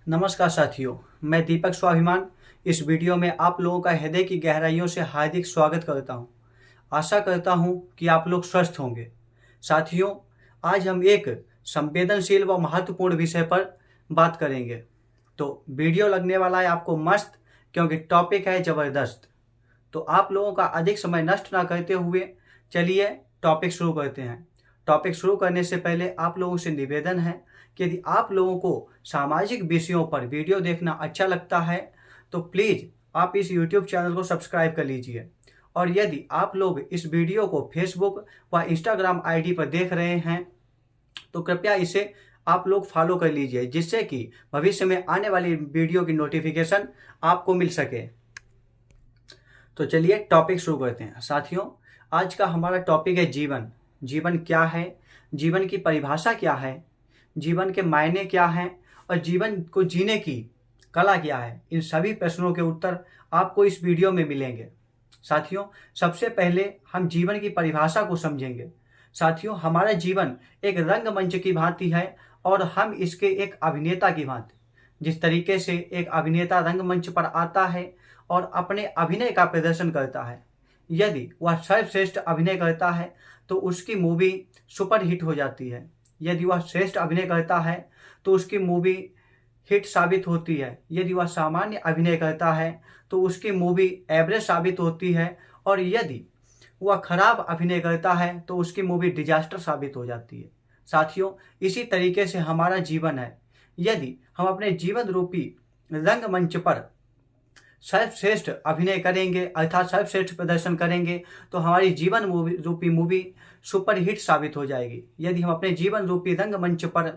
नमस्कार साथियों, मैं दीपक स्वाभिमान इस वीडियो में आप लोगों का हृदय की गहराइयों से हार्दिक स्वागत करता हूं। आशा करता हूं कि आप लोग स्वस्थ होंगे। साथियों, आज हम एक संवेदनशील व महत्वपूर्ण विषय पर बात करेंगे। तो वीडियो लगने वाला है आपको मस्त, क्योंकि टॉपिक है ज़बरदस्त। तो आप लोगों का अधिक समय नष्ट ना करते हुए चलिए टॉपिक शुरू करते हैं। टॉपिक शुरू करने से पहले आप लोगों से निवेदन है कि यदि आप लोगों को सामाजिक विषयों पर वीडियो देखना अच्छा लगता है तो प्लीज़ आप इस यूट्यूब चैनल को सब्सक्राइब कर लीजिए। और यदि आप लोग इस वीडियो को फेसबुक व इंस्टाग्राम आईडी पर देख रहे हैं तो कृपया इसे आप लोग फॉलो कर लीजिए, जिससे कि भविष्य में आने वाली वीडियो की नोटिफिकेशन आपको मिल सके। तो चलिए टॉपिक शुरू करते हैं। साथियों, आज का हमारा टॉपिक है जीवन। जीवन क्या है, जीवन की परिभाषा क्या है, जीवन के मायने क्या हैं और जीवन को जीने की कला क्या है, इन सभी प्रश्नों के उत्तर आपको इस वीडियो में मिलेंगे। साथियों, सबसे पहले हम जीवन की परिभाषा को समझेंगे। साथियों, हमारा जीवन एक रंगमंच की भांति है और हम इसके एक अभिनेता की भांति। जिस तरीके से एक अभिनेता रंगमंच पर आता है और अपने अभिनय का प्रदर्शन करता है, यदि वह सर्वश्रेष्ठ अभिनय करता है तो उसकी मूवी सुपर हिट हो जाती है। यदि वह श्रेष्ठ अभिनय करता है तो उसकी मूवी हिट साबित होती है। यदि वह सामान्य अभिनय करता है तो उसकी मूवी एवरेज साबित होती है। और यदि वह खराब अभिनय करता है तो उसकी मूवी डिजास्टर साबित हो जाती है। साथियों, इसी तरीके से हमारा जीवन है। यदि हम अपने जीवन रूपी रंगमंच पर सर्वश्रेष्ठ अभिनय करेंगे अर्थात सर्वश्रेष्ठ प्रदर्शन करेंगे तो हमारी जीवन रूपी मूवी सुपर हिट साबित हो जाएगी। यदि हम अपने जीवन रूपी रंगमंच पर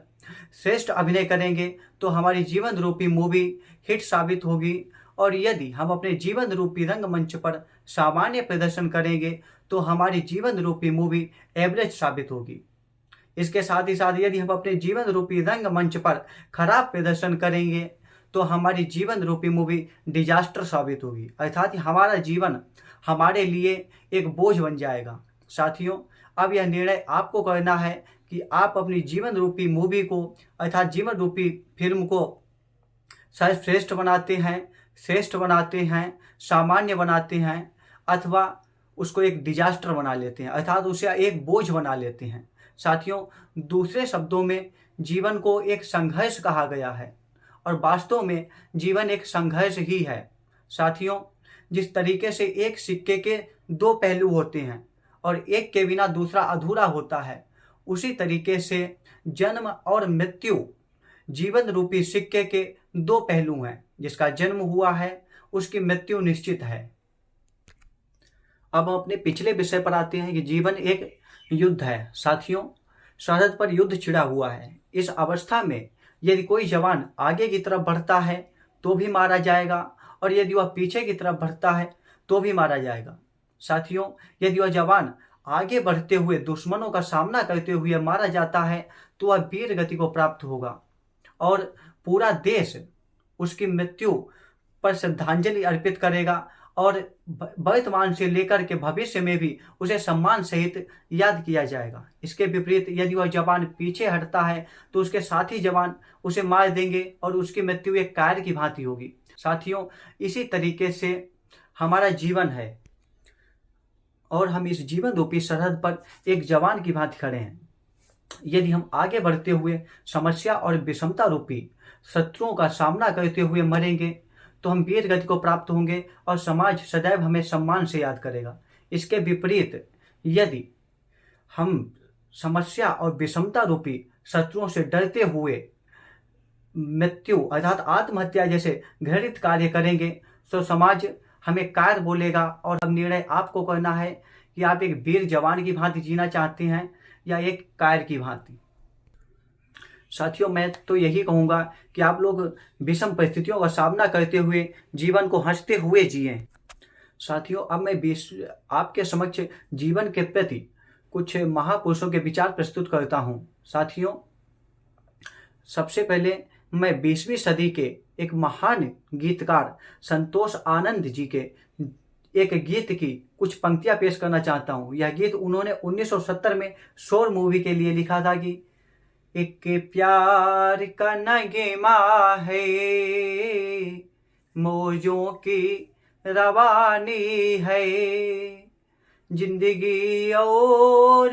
श्रेष्ठ अभिनय करेंगे तो हमारी जीवन रूपी मूवी हिट साबित होगी। और यदि हम अपने जीवन रूपी रंगमंच पर सामान्य प्रदर्शन करेंगे तो हमारी जीवन रूपी मूवी एवरेज साबित होगी। इसके साथ ही साथ यदि हम अपने जीवन रूपी रंगमंच पर खराब प्रदर्शन करेंगे तो हमारी जीवन रूपी मूवी डिजास्टर साबित होगी, अर्थात हमारा जीवन हमारे लिए एक बोझ बन जाएगा। साथियों, अब यह निर्णय आपको करना है कि आप अपनी जीवन रूपी मूवी को अर्थात जीवन रूपी फिल्म को सर्वश्रेष्ठ बनाते हैं, श्रेष्ठ बनाते हैं, सामान्य बनाते हैं, अथवा उसको एक डिजास्टर बना लेते हैं अर्थात उसे एक बोझ बना लेते हैं। साथियों, दूसरे शब्दों में जीवन को एक संघर्ष कहा गया है और वास्तव में जीवन एक संघर्ष ही है। साथियों, जिस तरीके से एक सिक्के के दो पहलू होते हैं और एक के बिना दूसरा अधूरा होता है, उसी तरीके से जन्म और मृत्यु जीवन रूपी सिक्के के दो पहलू हैं। जिसका जन्म हुआ है उसकी मृत्यु निश्चित है। अब हम अपने पिछले विषय पर आते हैं कि जीवन एक युद्ध है। साथियों, सरहद पर युद्ध छिड़ा हुआ है। इस अवस्था में यदि कोई जवान आगे की तरफ बढ़ता है तो भी मारा जाएगा और यदि वह पीछे की तरफ बढ़ता है तो भी मारा जाएगा। साथियों, यदि वह जवान आगे बढ़ते हुए दुश्मनों का सामना करते हुए मारा जाता है तो वह वीर गति को प्राप्त होगा और पूरा देश उसकी मृत्यु पर श्रद्धांजलि अर्पित करेगा और वर्तमान से लेकर के भविष्य में भी उसे सम्मान सहित याद किया जाएगा। इसके विपरीत यदि वह जवान पीछे हटता है तो उसके साथी जवान उसे मार देंगे और उसकी मृत्यु एक कायर की भांति होगी। साथियों, इसी तरीके से हमारा जीवन है और हम इस जीवन रूपी सरहद पर एक जवान की भांति खड़े हैं। यदि हम आगे बढ़ते हुए समस्या और विषमता रूपी शत्रुओं का सामना करते हुए मरेंगे तो हम वीर गति को प्राप्त होंगे और समाज सदैव हमें सम्मान से याद करेगा। इसके विपरीत यदि हम समस्या और विषमता रूपी शत्रुओं से डरते हुए मृत्यु अर्थात आत्महत्या जैसे घृणित कार्य करेंगे तो समाज हमें कायर बोलेगा। और अब निर्णय आपको करना है कि आप एक वीर जवान की भांति जीना चाहते हैं या एक कायर की भांति। साथियों, मैं तो यही कहूँगा कि आप लोग विषम परिस्थितियों का सामना करते हुए जीवन को हंसते हुए जिएं। साथियों, अब मैं आपके समक्ष जीवन के प्रति कुछ महापुरुषों के विचार प्रस्तुत करता हूँ। साथियों, सबसे पहले मैं 20वीं सदी के एक महान गीतकार संतोष आनंद जी के एक गीत की कुछ पंक्तियाँ पेश करना चाहता हूँ। यह गीत उन्होंने 1970 में शोर मूवी के लिए लिखा था कि एक प्यार का नगमा है, मौजों की रवानी है। जिंदगी और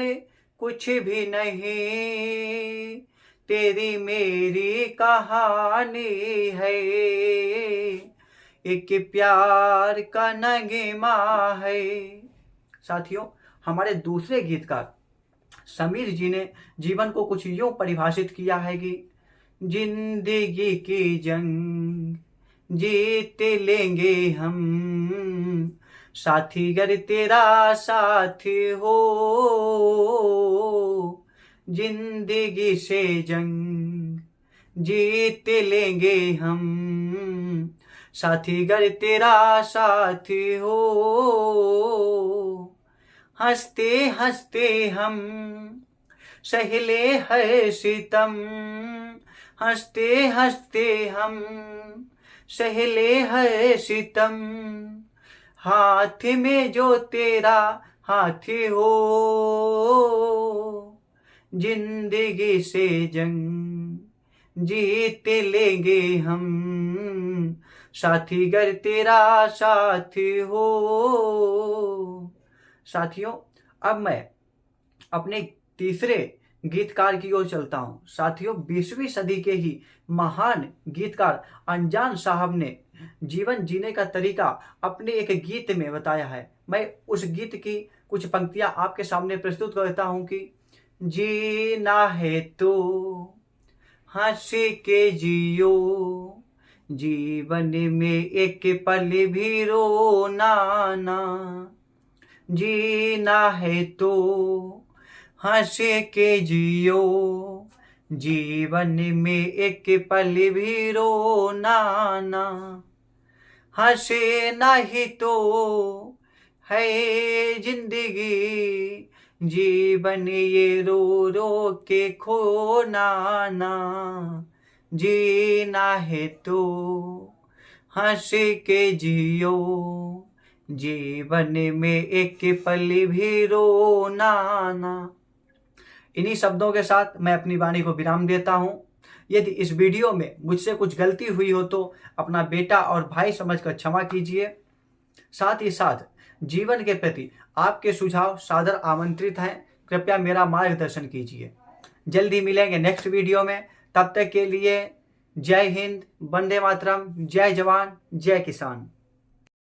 कुछ भी नहीं, तेरी मेरी कहानी है। एक प्यार का नगमा है। साथियों, हमारे दूसरे गीतकार समीर जी ने जीवन को कुछ यूं परिभाषित किया है कि जिंदगी की जंग जीत लेंगे हम, साथी अगर तेरा साथ हो। जिंदगी से जंग जीत लेंगे हम, साथी अगर तेरा साथ हो। हंसते हंसते हम सहले हर सितम, हंसते हंसते हम सहले हर सितम। हाथ में जो तेरा हाथ हो, जिंदगी से जंग जीत लेंगे हम, साथी अगर तेरा साथ हो। साथियों, अब मैं अपने तीसरे गीतकार की ओर चलता हूं। साथियों, 20वीं सदी के ही महान गीतकार अनजान साहब ने जीवन जीने का तरीका अपने एक गीत में बताया है। मैं उस गीत की कुछ पंक्तियां आपके सामने प्रस्तुत करता हूं कि जीना है तो हंस के जियो, जीवन में एक पल भी रोना ना। जीना है तो हंस के जियो, जीवन में एक पल भी रोना ना। हंसे नहीं तो है जिंदगी, जीवन ये रो रो के खोना ना। जीना है तो हंस के जियो, जीवन में एक पल भी रोना ना। इन्हीं शब्दों के साथ मैं अपनी वाणी को विराम देता हूं। यदि इस वीडियो में मुझसे कुछ गलती हुई हो तो अपना बेटा और भाई समझकर क्षमा कीजिए। साथ ही साथ जीवन के प्रति आपके सुझाव सादर आमंत्रित हैं। कृपया मेरा मार्गदर्शन कीजिए। जल्दी मिलेंगे नेक्स्ट वीडियो में। तब तक के लिए जय हिंद, वंदे मातरम, जय जवान, जय किसान।